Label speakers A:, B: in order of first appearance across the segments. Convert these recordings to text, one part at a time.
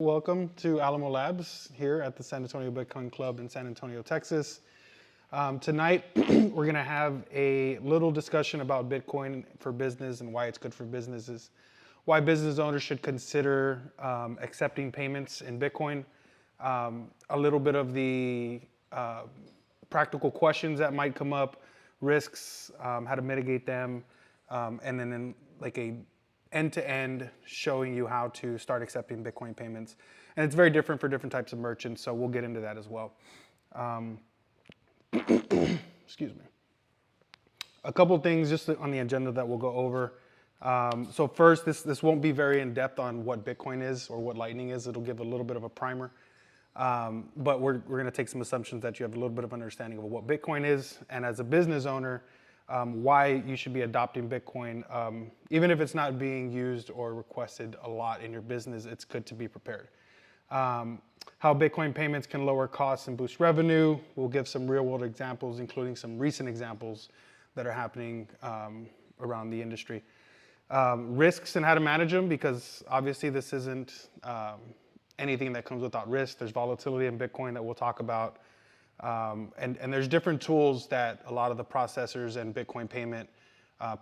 A: Welcome to Alamo Labs here at the San Antonio Bitcoin Club in San Antonio, Texas. Tonight, we're going to have a little discussion about Bitcoin for business and why it's good for businesses, why business owners should consider accepting payments in Bitcoin, a little bit of the practical questions that might come up, risks, how to mitigate them, and then in like a end-to-end showing you how to start accepting Bitcoin payments. And it's very different for different types of merchants, so we'll get into that as well. Excuse me. A couple things just on the agenda that we'll go over. So first, this won't be very in-depth on what Bitcoin is or what Lightning is. It'll give a little bit of a primer. But we're going to take some assumptions that you have a little bit of understanding of what Bitcoin is, and as a business owner, why you should be adopting Bitcoin. Even if it's not being used or requested a lot in your business, it's good to be prepared. How Bitcoin payments can lower costs and boost revenue. We'll give some real world examples, including some recent examples that are happening around the industry. Risks and how to manage them, because obviously this isn't anything that comes without risk. There's volatility in Bitcoin that we'll talk about. And there's different tools that a lot of the processors and Bitcoin payment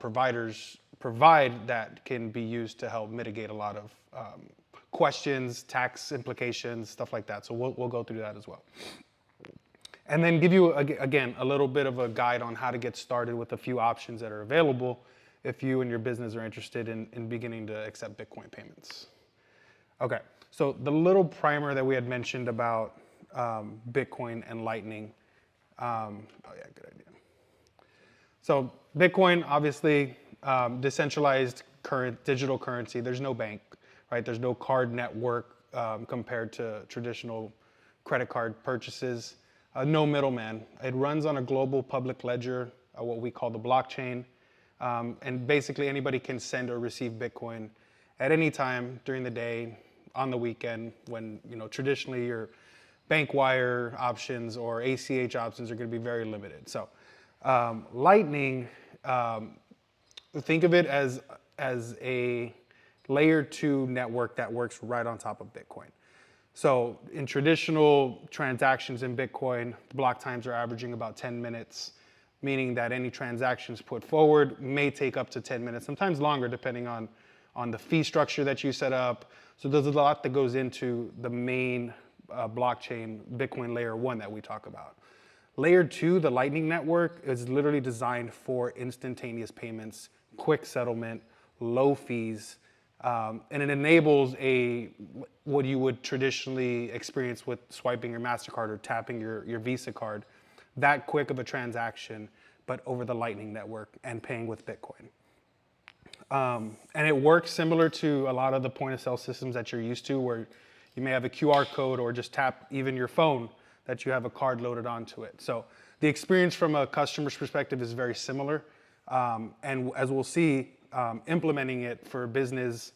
A: providers provide that can be used to help mitigate a lot of questions, tax implications, stuff like that. So we'll go through that as well. And then give you, again, a little bit of a guide on how to get started with a few options that are available if you and your business are interested in beginning to accept Bitcoin payments. Okay, so the little primer that we had mentioned about Bitcoin and Lightning. Oh yeah, good idea. So Bitcoin, obviously, decentralized digital currency. There's no bank, right? There's no card network compared to traditional credit card purchases. No middleman. It runs on a global public ledger, what we call the blockchain. And basically anybody can send or receive Bitcoin at any time during the day, on the weekend, when traditionally your bank wire options or ACH options are going to be very limited. So Lightning, think of it as a layer 2 network that works right on top of Bitcoin. So in traditional transactions in Bitcoin, the block times are averaging about 10 minutes, meaning that any transactions put forward may take up to 10 minutes, sometimes longer depending on the fee structure that you set up. So there's a lot that goes into the main blockchain, Bitcoin layer 1 that we talk about. Layer 2, the Lightning Network, is literally designed for instantaneous payments, quick settlement, low fees, and it enables what you would traditionally experience with swiping your MasterCard or tapping your Visa card, that quick of a transaction, but over the Lightning Network and paying with Bitcoin. And it works similar to a lot of the point of sale systems that you're used to, where you may have a QR code or just tap even your phone that you have a card loaded onto it. So the experience from a customer's perspective is very similar. And as we'll see, implementing it for business,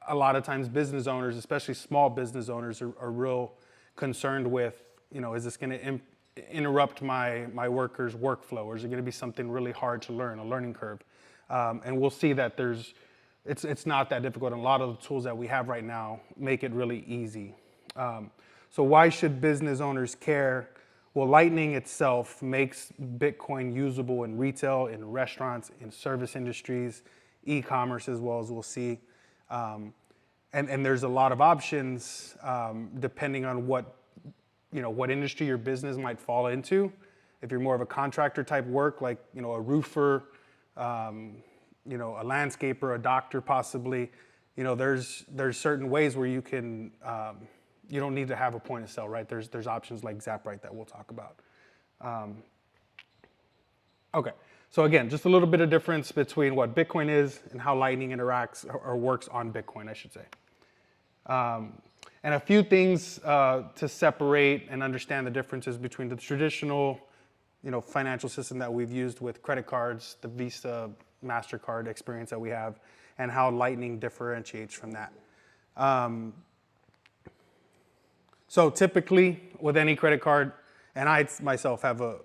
A: a lot of times business owners, especially small business owners, are real concerned with, is this going to interrupt my workers' workflow, or is it going to be something really hard to learn, a learning curve? And we'll see that it's not that difficult. And a lot of the tools that we have right now make it really easy. So why should business owners care? Well, Lightning itself makes Bitcoin usable in retail, in restaurants, in service industries, e-commerce as well, as we'll see. And there's a lot of options depending on what industry your business might fall into. If you're more of a contractor type work, like a roofer, a landscaper, a doctor possibly, there's certain ways where you can, you don't need to have a point of sale, right? There's options like Zaprite that we'll talk about. Okay, so again, just a little bit of difference between what Bitcoin is and how Lightning interacts or works on Bitcoin, I should say. And a few things to separate and understand the differences between the traditional financial system that we've used with credit cards, the Visa, MasterCard experience that we have, and how Lightning differentiates from that. So typically with any credit card, and I myself have a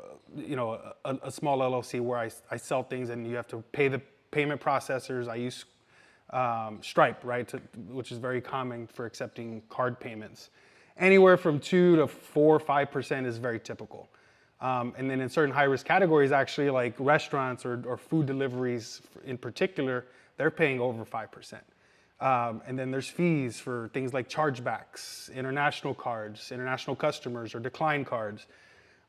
A: small LLC where I sell things and you have to pay the payment processors. I use Stripe, right, which is very common for accepting card payments. Anywhere from 2 to 4 or 5% is very typical. And then in certain high-risk categories, actually, like restaurants or food deliveries in particular, they're paying over 5%. And then there's fees for things like chargebacks, international cards, international customers, or decline cards.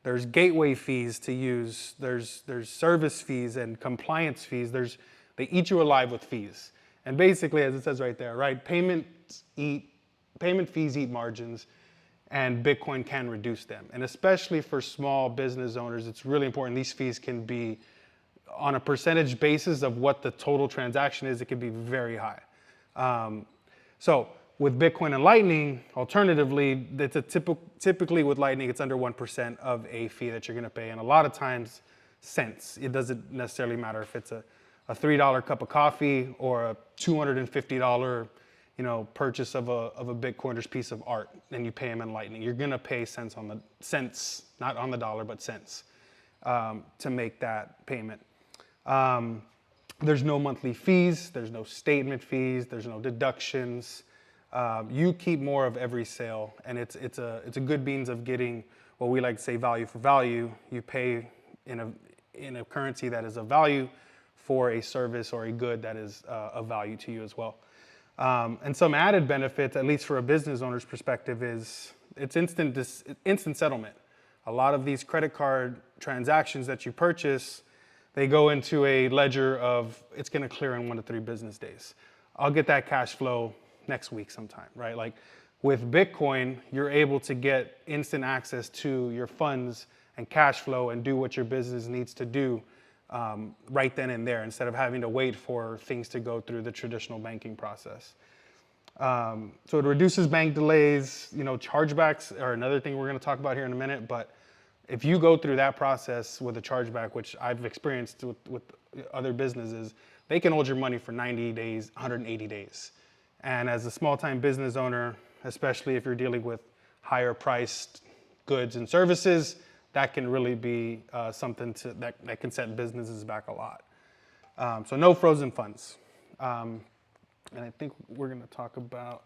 A: There's gateway fees to use. There's service fees and compliance fees. They eat you alive with fees. And basically, as it says right there, right, payment fees eat margins, and Bitcoin can reduce them. And especially for small business owners, it's really important. These fees can be on a percentage basis of what the total transaction is. It can be very high. So with Bitcoin and Lightning, alternatively, typically with Lightning, it's under 1% of a fee that you're going to pay. And a lot of times, cents. It doesn't necessarily matter if it's a $3 cup of coffee or a $250 purchase of a Bitcoiner's piece of art, and you pay them in Lightning. You're gonna pay cents, not on the dollar, but cents, to make that payment. There's no monthly fees, there's no statement fees, there's no deductions. You keep more of every sale, and it's a good means of getting what we like to say value for value. You pay in a currency that is of value for a service or a good that is of value to you as well. And some added benefits, at least for a business owner's perspective, is it's instant settlement. A lot of these credit card transactions that you purchase, they go into a ledger of it's going to clear in 1 to 3 business days. I'll get that cash flow next week sometime, right? Like with Bitcoin, you're able to get instant access to your funds and cash flow and do what your business needs to do right then and there, instead of having to wait for things to go through the traditional banking process. So it reduces bank delays. Chargebacks are another thing we're going to talk about here in a minute, but if you go through that process with a chargeback, which I've experienced with other businesses, they can hold your money for 90 days, 180 days. And as a small-time business owner, especially if you're dealing with higher priced goods and services, that can really be something that can set businesses back a lot. So no frozen funds. And I think we're going to talk about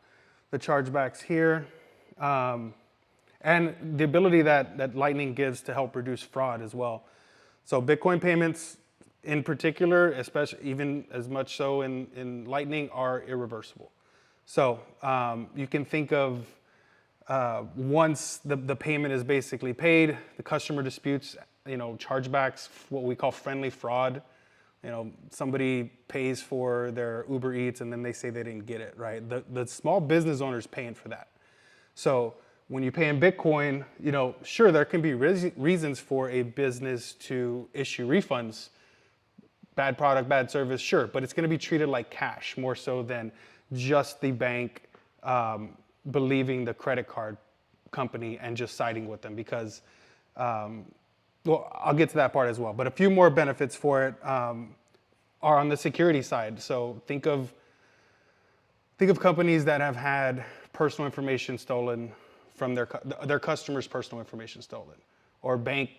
A: the chargebacks here. And the ability that Lightning gives to help reduce fraud as well. So Bitcoin payments in particular, especially even as much so in Lightning, are irreversible. So you can think of once the payment is basically paid, the customer disputes, chargebacks, what we call friendly fraud. Somebody pays for their Uber Eats and then they say they didn't get it, right? The small business owner is paying for that. So when you pay in Bitcoin, sure, there can be reasons for a business to issue refunds. Bad product, bad service, sure, but it's going to be treated like cash more so than just the bank believing the credit card company and just siding with them, because, I'll get to that part as well. But a few more benefits for it are on the security side. So think of companies that have had personal information stolen from their customers' personal information stolen, or bank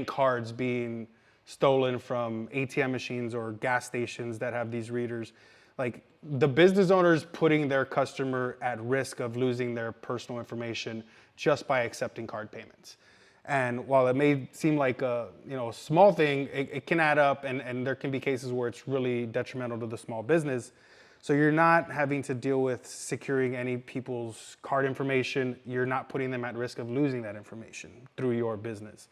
A: cards being stolen from ATM machines or gas stations that have these readers. Like, the business owners putting their customer at risk of losing their personal information just by accepting card payments. And while it may seem like a small thing, it can add up, and there can be cases where it's really detrimental to the small business. So you're not having to deal with securing any people's card information. You're not putting them at risk of losing that information through your business.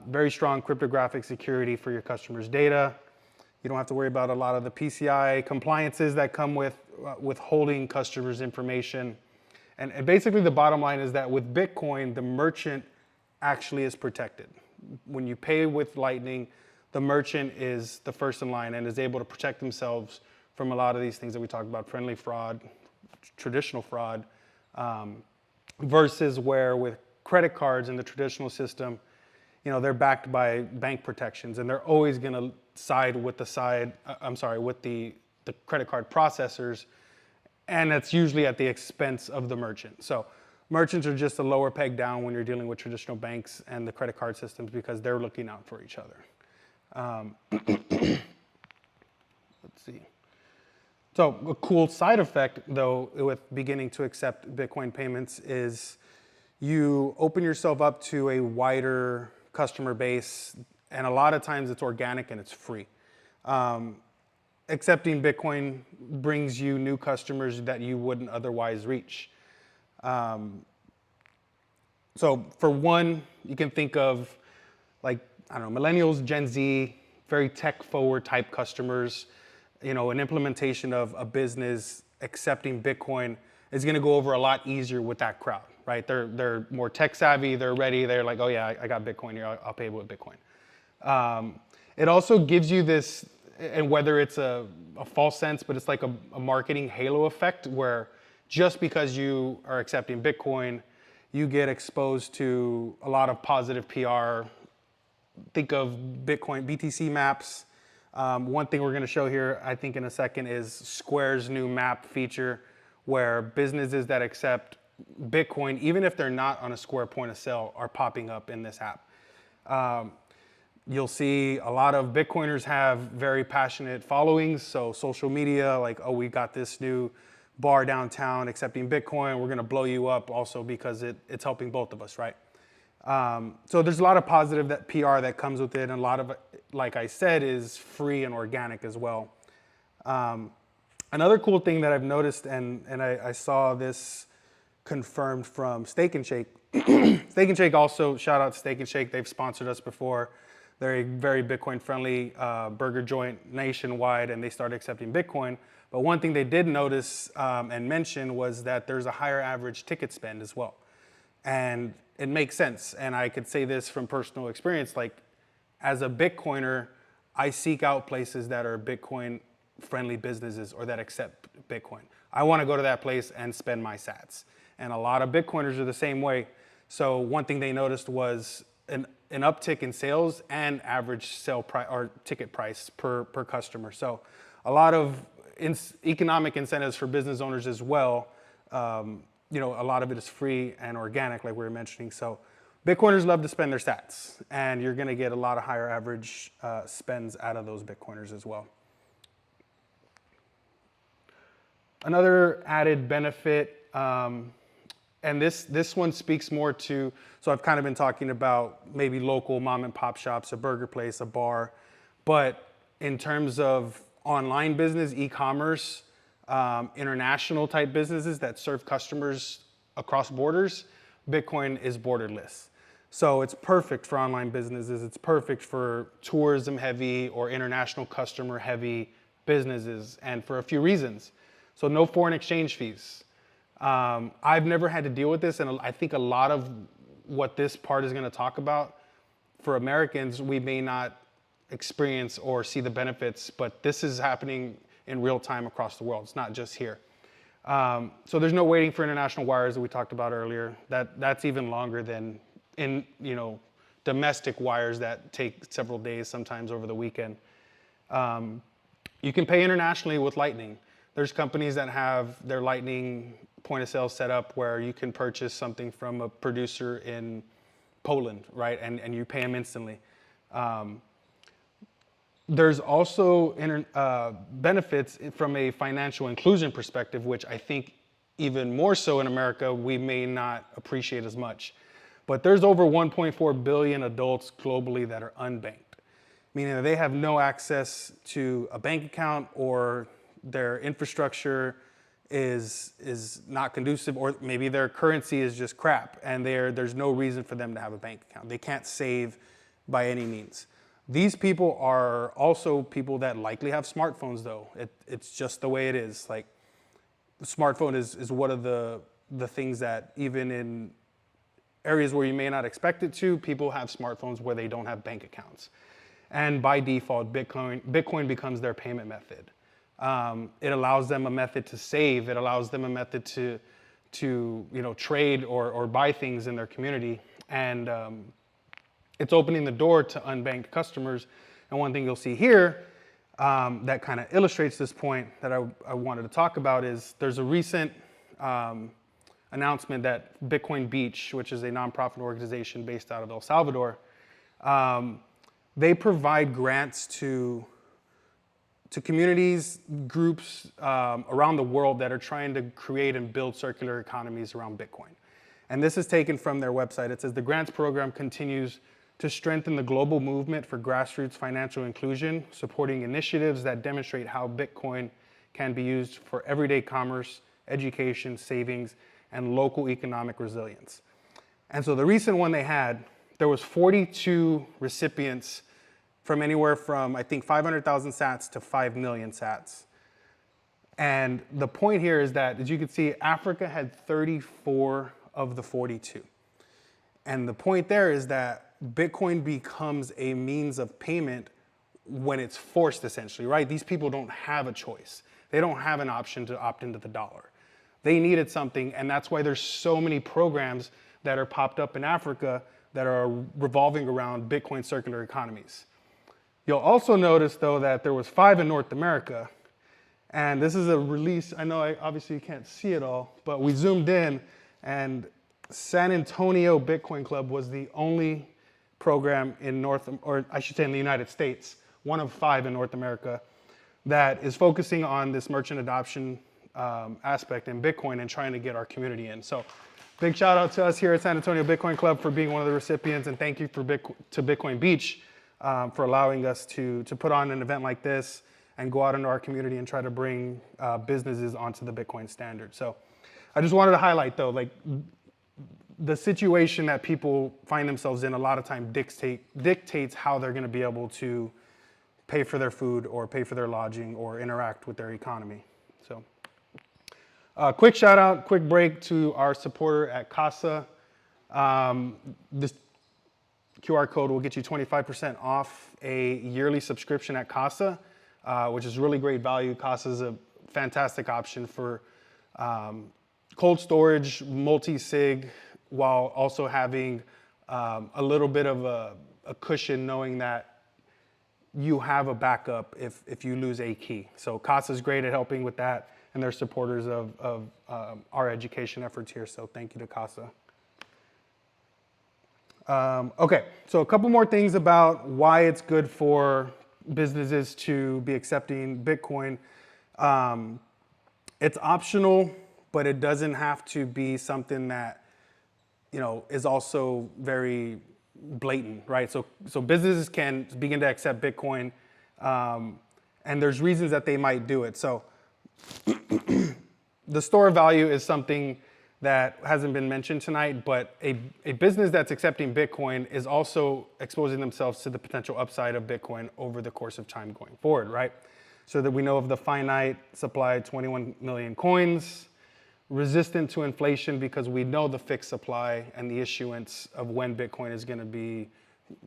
A: Very strong cryptographic security for your customers' data. You don't have to worry about a lot of the PCI compliances that come with holding customers' information. And basically the bottom line is that with Bitcoin, the merchant actually is protected. When you pay with Lightning, the merchant is the first in line and is able to protect themselves from a lot of these things that we talked about, friendly fraud, traditional fraud, versus where with credit cards in the traditional system, they're backed by bank protections, and they're always going to side with the credit card processors, and that's usually at the expense of the merchant. So merchants are just a lower peg down when you're dealing with traditional banks and the credit card systems, because they're looking out for each other. Let's Let's see. So a cool side effect, though, with beginning to accept Bitcoin payments is you open yourself up to a wider customer base, and a lot of times it's organic and it's free. Accepting Bitcoin brings you new customers that you wouldn't otherwise reach. So for one, you can think of like, I don't know, millennials, Gen Z, very tech forward type customers. You know, an implementation of a business accepting Bitcoin is going to go over a lot easier with that crowd, right? They're more tech savvy, they're ready, they're like, oh yeah, I got Bitcoin here, I'll pay with Bitcoin. It also gives you this, and whether it's a false sense, but it's like a marketing halo effect where just because you are accepting Bitcoin, you get exposed to a lot of positive PR. Think of Bitcoin, BTC maps. One thing we're going to show here, I think in a second, is Square's new map feature where businesses that accept Bitcoin, even if they're not on a Square point of sale, are popping up in this app. You'll see a lot of Bitcoiners have very passionate followings. So social media, like, oh, we got this new bar downtown accepting Bitcoin. We're going to blow you up also because it's helping both of us, right? So there's a lot of positive PR that comes with it, and a lot of it, like I said, is free and organic as well. Another cool thing that I've noticed, and I saw this confirmed from Steak and Shake. Steak and Shake also, shout out to Steak and Shake. They've sponsored us before. They're a very Bitcoin-friendly burger joint nationwide, and they started accepting Bitcoin. But one thing they did notice and mention was that there's a higher average ticket spend as well. And it makes sense. And I could say this from personal experience, like as a Bitcoiner, I seek out places that are Bitcoin-friendly businesses or that accept Bitcoin. I want to go to that place and spend my sats. And a lot of Bitcoiners are the same way. So one thing they noticed was an uptick in sales and average sale price or ticket price per customer. So a lot of economic incentives for business owners as well. You know, a lot of it is free and organic, like we were mentioning. So Bitcoiners love to spend their sats, and you're going to get a lot of higher average spends out of those Bitcoiners as well. Another added benefit, and this one speaks more to, so I've kind of been talking about maybe local mom and pop shops, a burger place, a bar, but in terms of online business, e-commerce, international type businesses that serve customers across borders, Bitcoin is borderless. So it's perfect for online businesses. It's perfect for tourism heavy or international customer heavy businesses, and for a few reasons. So no foreign exchange fees. I've never had to deal with this, and I think a lot of what this part is going to talk about, for Americans, we may not experience or see the benefits, but this is happening in real time across the world. It's not just here. So there's no waiting for international wires that we talked about earlier. That's even longer than in domestic wires that take several days, sometimes over the weekend. You can pay internationally with Lightning. There's companies that have their Lightning point of sale set up where you can purchase something from a producer in Poland, right? And you pay them instantly. There's also benefits from a financial inclusion perspective, which I think even more so in America, we may not appreciate as much. But there's over 1.4 billion adults globally that are unbanked, meaning that they have no access to a bank account, or their infrastructure is not conducive, or maybe their currency is just crap and there's no reason for them to have a bank account. They can't save by any means. These people are also people that likely have smartphones, though. It's just the way it is. Like, the smartphone is one of the things that, even in areas where you may not expect it to, people have smartphones where they don't have bank accounts. And by default, Bitcoin becomes their payment method. It allows them a method to save. It allows them a method to trade or buy things in their community. And it's opening the door to unbanked customers. And one thing you'll see here that kind of illustrates this point that I wanted to talk about is there's a recent announcement that Bitcoin Beach, which is a nonprofit organization based out of El Salvador, they provide grants to to communities, groups around the world that are trying to create and build circular economies around Bitcoin. And this is taken from their website. It says the grants program continues to strengthen the global movement for grassroots financial inclusion, supporting initiatives that demonstrate how Bitcoin can be used for everyday commerce, education, savings, and local economic resilience. And so the recent one they had, there was 42 recipients from anywhere from, I think, 500,000 sats to 5 million sats. And the point here is that, as you can see, Africa had 34 of the 42. And the point there is that Bitcoin becomes a means of payment when it's forced, essentially, right? These people don't have a choice. They don't have an option to opt into the dollar. They needed something, and that's why there's so many programs that are popped up in Africa that are revolving around Bitcoin circular economies. You'll also notice, though, that there was 5 in North America, and this is a release. I know obviously you can't see it all, but we zoomed in, and San Antonio Bitcoin Club was the only program in the United States, one of 5 in North America, that is focusing on this merchant adoption aspect in Bitcoin and trying to get our community in. So big shout out to us here at San Antonio Bitcoin Club for being one of the recipients, and thank you to Bitcoin Beach for allowing us to put on an event like this and go out into our community and try to bring businesses onto the Bitcoin standard. So I just wanted to highlight, though, like, the situation that people find themselves in a lot of time dictates how they're going to be able to pay for their food or pay for their lodging or interact with their economy. So quick shout out, quick break to our supporter at Casa. This QR code will get you 25% off a yearly subscription at Casa, which is really great value. Casa is a fantastic option for cold storage, multi-sig, while also having a little bit of a cushion, knowing that you have a backup if you lose a key. So Casa is great at helping with that, and they're supporters of our education efforts here. So thank you to Casa. Okay, so a couple more things about why it's good for businesses to be accepting Bitcoin. It's optional, but it doesn't have to be something that, you know, is also very blatant, right? So businesses can begin to accept Bitcoin, and there's reasons that they might do it. So the store of value is something that hasn't been mentioned tonight, but a business that's accepting Bitcoin is also exposing themselves to the potential upside of Bitcoin over the course of time going forward, right? So that we know of the finite supply, 21 million coins, resistant to inflation because we know the fixed supply and the issuance of when Bitcoin is going to be,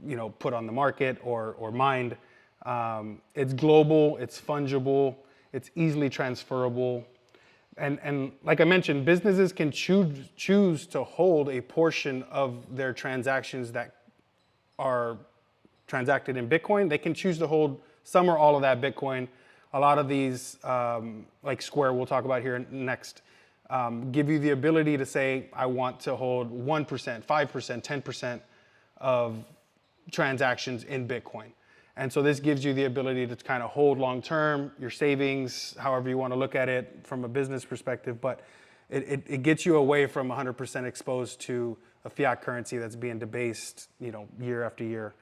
A: you know, put on the market or mined. It's global, it's fungible, it's easily transferable. And like I mentioned, businesses can choose to hold a portion of their transactions that are transacted in Bitcoin. They can choose to hold some or all of that Bitcoin. A lot of these, like Square, we'll talk about here next, give you the ability to say, I want to hold 1%, 5%, 10% of transactions in Bitcoin. And so this gives you the ability to kind of hold long-term, your savings, however you want to look at it from a business perspective, but it gets you away from 100% exposed to a fiat currency that's being debased, you know, year after year.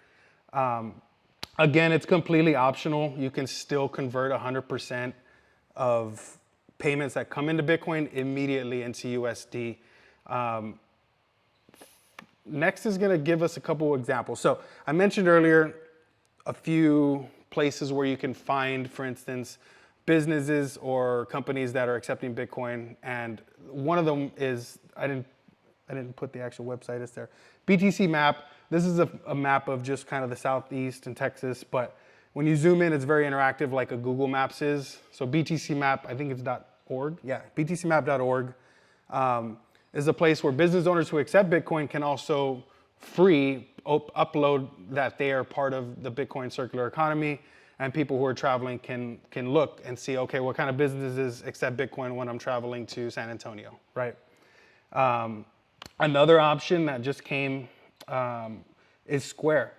A: Again, it's completely optional. You can still convert 100% of payments that come into Bitcoin immediately into USD. Next is going to give us a couple examples. So I mentioned earlier a few places where you can find, for instance, businesses or companies that are accepting Bitcoin, and one of them is, I didn't put the actual website, it's there, BTC Map. This is a map of just kind of the Southeast and Texas, but when you zoom in, it's very interactive like a Google Maps is. So BTC Map, I think it's .org. Yeah, btcmap.org is a place where business owners who accept Bitcoin can also free upload that they are part of the Bitcoin circular economy, and people who are traveling can look and see, okay, what kind of businesses accept Bitcoin when I'm traveling to San Antonio, right? Another option that just came is Square.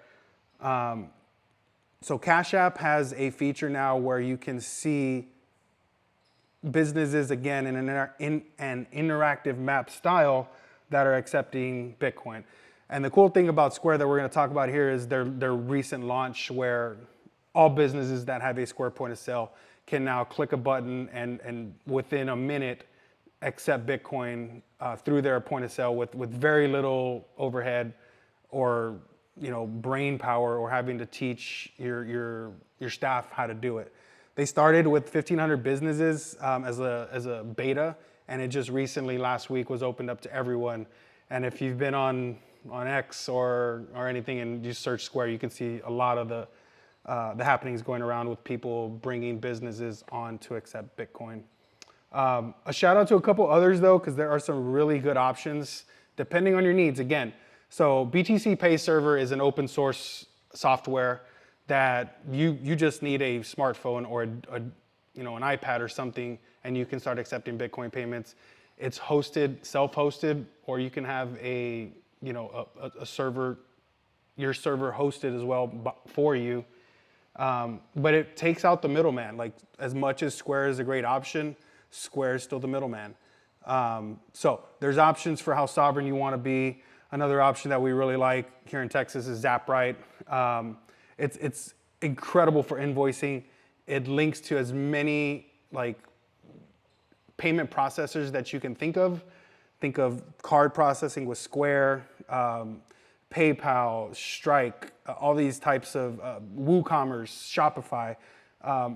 A: So Cash App has a feature now where you can see businesses again in an interactive map style that are accepting Bitcoin. And the cool thing about Square that we're going to talk about here is their recent launch where all businesses that have a Square point of sale can now click a button and within a minute accept Bitcoin through their point of sale with very little overhead or brain power or having to teach your staff how to do it. They started with 1,500 businesses as a beta, and it just recently last week was opened up to everyone. And if you've been on X or anything and you search Square, you can see a lot of the happenings going around with people bringing businesses on to accept Bitcoin. A shout out to a couple others though, because there are some really good options depending on your needs. Again, so BTC Pay Server is an open source software that you just need a smartphone or an iPad or something, and you can start accepting Bitcoin payments. It's hosted, self-hosted, or you can have a server, your server hosted as well for you. But it takes out the middleman. Like as much as Square is a great option, Square is still the middleman. So there's options for how sovereign you want to be. Another option that we really like here in Texas is ZapRight. It's incredible for invoicing. It links to as many payment processors that you can think of. Think of card processing with Square, PayPal, Strike, all these types of WooCommerce, Shopify.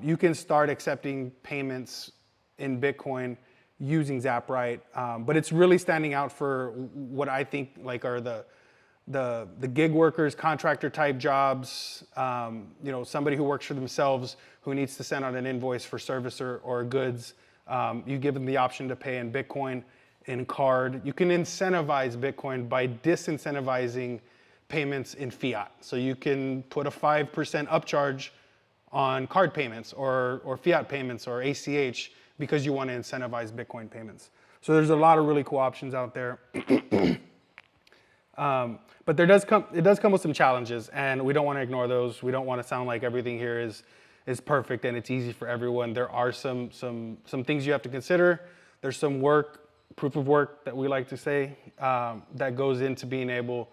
A: You can start accepting payments in Bitcoin using ZapRight, but it's really standing out for what I think are the gig workers, contractor type jobs. Somebody who works for themselves who needs to send out an invoice for service or goods. You give them the option to pay in Bitcoin, in card. You can incentivize Bitcoin by disincentivizing payments in fiat. So you can put a 5% upcharge on card payments or fiat payments or ACH because you want to incentivize Bitcoin payments. So there's a lot of really cool options out there. But it does come with some challenges, and we don't want to ignore those. We don't want to sound like everything here is perfect and it's easy for everyone. There are some things you have to consider. There's some proof of work that we like to say, that goes into being able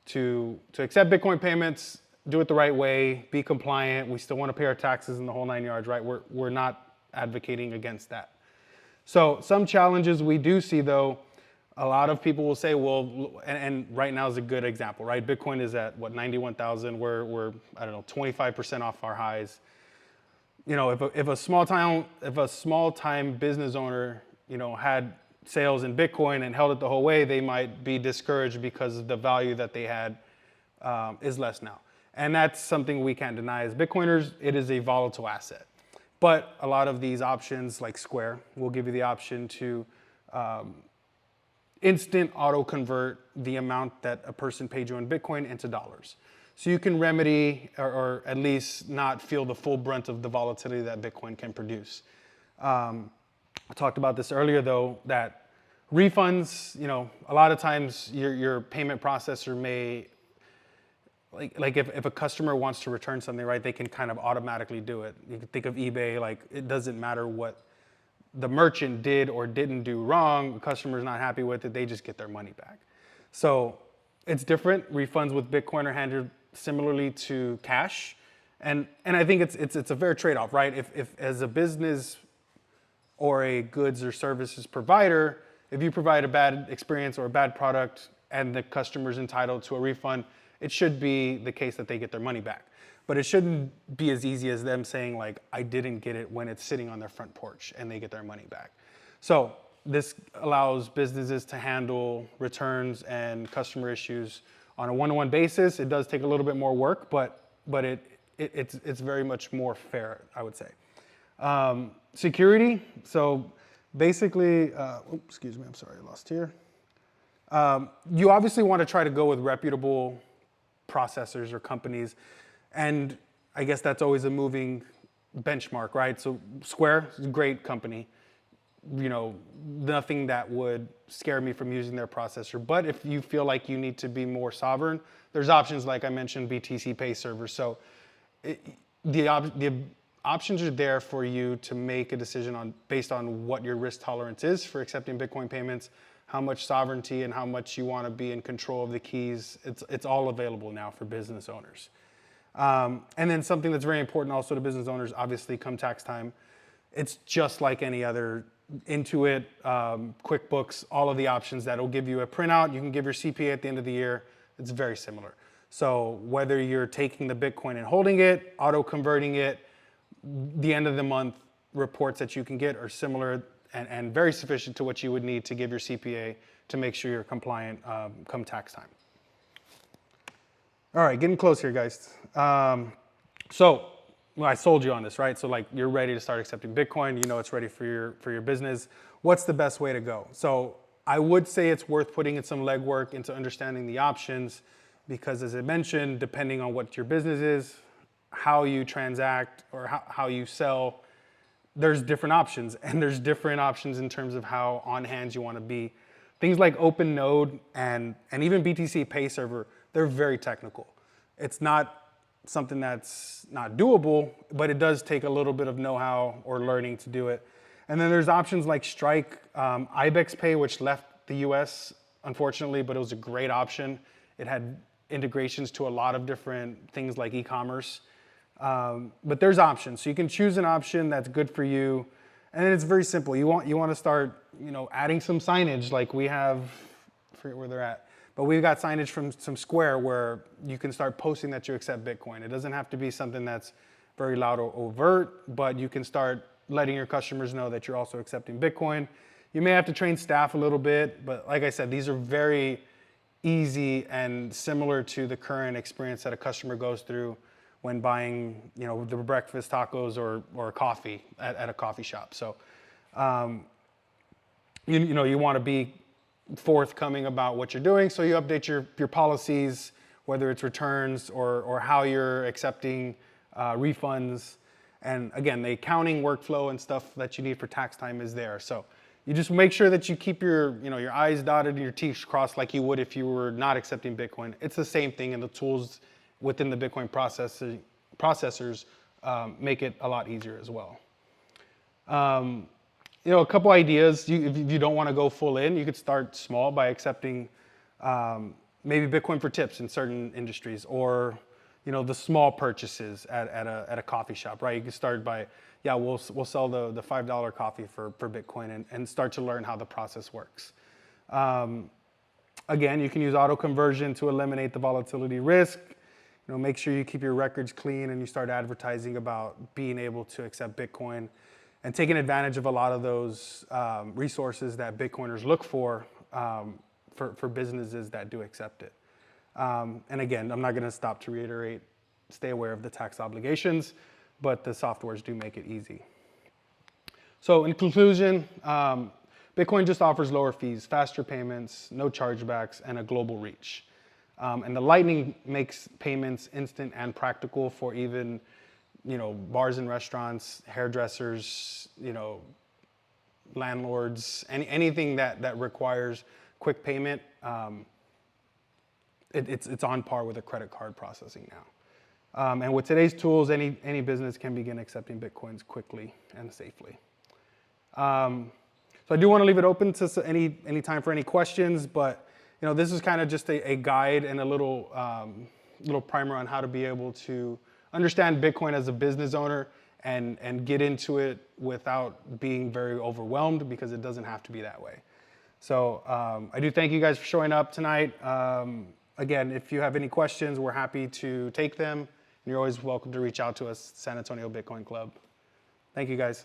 A: to accept Bitcoin payments, do it the right way, be compliant. We still want to pay our taxes in the whole 9 yards, right? We're not advocating against that. So some challenges we do see though, a lot of people will say, well, and right now is a good example, right? Bitcoin is at what, 91,000. We're I don't know, 25% off our highs. If a small time business owner, had sales in Bitcoin and held it the whole way, they might be discouraged because the value that they had is less now. And that's something we can't deny as Bitcoiners. It is a volatile asset. But a lot of these options like Square will give you the option to instant auto convert the amount that a person paid you in Bitcoin into dollars. So you can remedy or at least not feel the full brunt of the volatility that Bitcoin can produce. I talked about this earlier though, that refunds, a lot of times your payment processor may, if a customer wants to return something, right, they can kind of automatically do it. You can think of eBay, it doesn't matter what the merchant did or didn't do wrong, the customer's not happy with it, they just get their money back. So it's different. Refunds with Bitcoin are handled similarly to cash. And I think it's a fair trade-off, right? If as a business or a goods or services provider, if you provide a bad experience or a bad product and the customer's entitled to a refund, it should be the case that they get their money back. But it shouldn't be as easy as them saying I didn't get it when it's sitting on their front porch and they get their money back. So this allows businesses to handle returns and customer issues on a one-to-one basis. It does take a little bit more work, but it's very much more fair, I would say. Security. So basically, excuse me, I'm sorry, I lost here. You obviously want to try to go with reputable processors or companies. And I guess that's always a moving benchmark, right? So Square is a great company. Nothing that would scare me from using their processor. But if you feel like you need to be more sovereign, there's options like I mentioned, BTC Pay Server. So the options are there for you to make a decision based on what your risk tolerance is for accepting Bitcoin payments, how much sovereignty and how much you want to be in control of the keys. It's all available now for business owners. And then something that's very important also to business owners, obviously, come tax time, it's just like any other Intuit, QuickBooks, all of the options that will give you a printout. You can give your CPA at the end of the year. It's very similar. So whether you're taking the Bitcoin and holding it, auto converting it, the end of the month reports that you can get are similar and very sufficient to what you would need to give your CPA to make sure you're compliant come tax time. All right, getting close here, guys. I sold you on this, right? So like you're ready to start accepting Bitcoin. You know it's ready for your business. What's the best way to go? So I would say it's worth putting in some legwork into understanding the options because, as I mentioned, depending on what your business is, how you transact or how you sell, there's different options, and there's different options in terms of how on hand you want to be. Things like OpenNode and even BTC Pay Server, they're very technical. It's not something that's not doable, but it does take a little bit of know-how or learning to do it. And then there's options like Strike, Ibex Pay, which left the US, unfortunately, but it was a great option. It had integrations to a lot of different things like e-commerce. But there's options. So you can choose an option that's good for you. And then it's very simple. You want to start, adding some signage like we have, I forget where they're at, but we've got signage from some Square where you can start posting that you accept Bitcoin. It doesn't have to be something that's very loud or overt, but you can start letting your customers know that you're also accepting Bitcoin. You may have to train staff a little bit, but like I said, these are very easy and similar to the current experience that a customer goes through when buying, the breakfast tacos or coffee at a coffee shop. So, you want to be forthcoming about what you're doing. So you update your policies, whether it's returns or how you're accepting refunds. And again, the accounting workflow and stuff that you need for tax time is there. So you just make sure that you keep your I's dotted and your T's crossed like you would if you were not accepting Bitcoin. It's the same thing, and the tools within the Bitcoin processors make it a lot easier as well. A couple ideas. If you don't want to go full in, you could start small by accepting maybe Bitcoin for tips in certain industries, or the small purchases at a coffee shop, right? You can start by, we'll sell the $5 coffee for Bitcoin and start to learn how the process works. Again, you can use auto conversion to eliminate the volatility risk. Make sure you keep your records clean and you start advertising about being able to accept Bitcoin and taking advantage of a lot of those resources that Bitcoiners look for businesses that do accept it. And again, I'm not going to stop to reiterate, stay aware of the tax obligations, but the softwares do make it easy. So in conclusion, Bitcoin just offers lower fees, faster payments, no chargebacks, and a global reach. And the Lightning makes payments instant and practical for even, bars and restaurants, hairdressers, landlords, anything that requires quick payment. It's on par with a credit card processing now. And with today's tools, any business can begin accepting Bitcoins quickly and safely. So I do want to leave it open to any time for any questions, but this is kind of just a guide and a little primer on how to be able to understand Bitcoin as a business owner and get into it without being very overwhelmed, because it doesn't have to be that way. So I do thank you guys for showing up tonight. Again, if you have any questions, we're happy to take them. And you're always welcome to reach out to us, San Antonio Bitcoin Club. Thank you, guys.